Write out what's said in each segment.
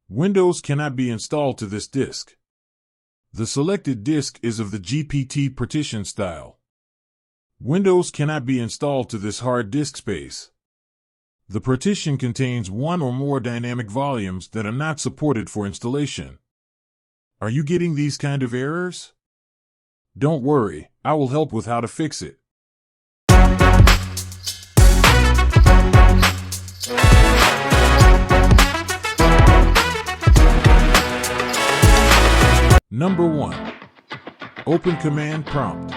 Windows cannot be installed to this disk. The selected disk is of the GPT partition style. Windows cannot be installed to this hard disk space. The partition contains one or more dynamic volumes that are not supported for installation. Are you getting these kind of errors? Don't worry, I will help with how to fix it. Number 1. Open command prompt.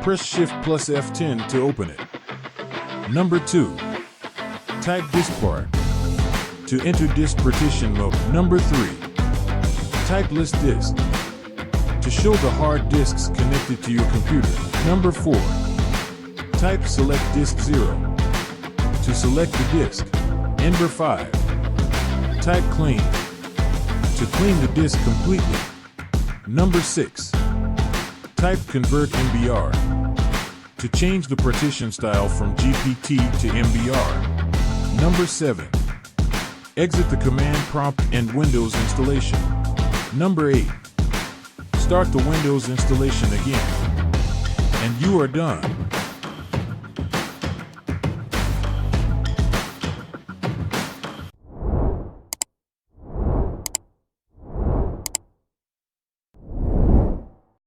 Press Shift plus F10 to open it. Number 2. Type diskpart to enter disk partition mode. Number 3. Type list disk to show the hard disks connected to your computer. Number 4. Type select disk 0 to select the disk. Number 5. Type clean to clean the disk completely. Number 6. Type convert MBR to change the partition style from GPT to MBR. Number 7. Exit the command prompt and Windows installation. Number 8. Start the Windows installation again. And you are done.